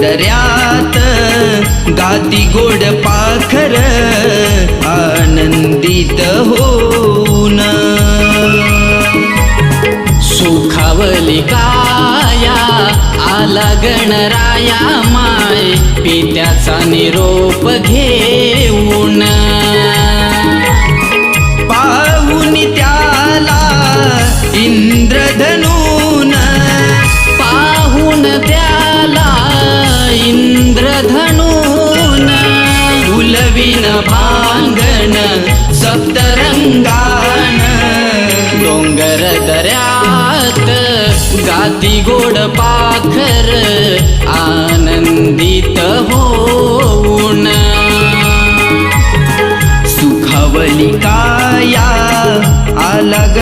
दर्यात गाती गोड पाखर आनंदित होऊन। सुखावली काया आला गणराया माय पित्याचा निरोप घेऊन। पाहून त्याला इंद्रधनून पाहून त्याला इंद्रधनून फुलविन भांगण सप्तरंगान। डोंगर दऱ्यात गाती गोड पाखर आनंदित होऊन। सुखावली काया आला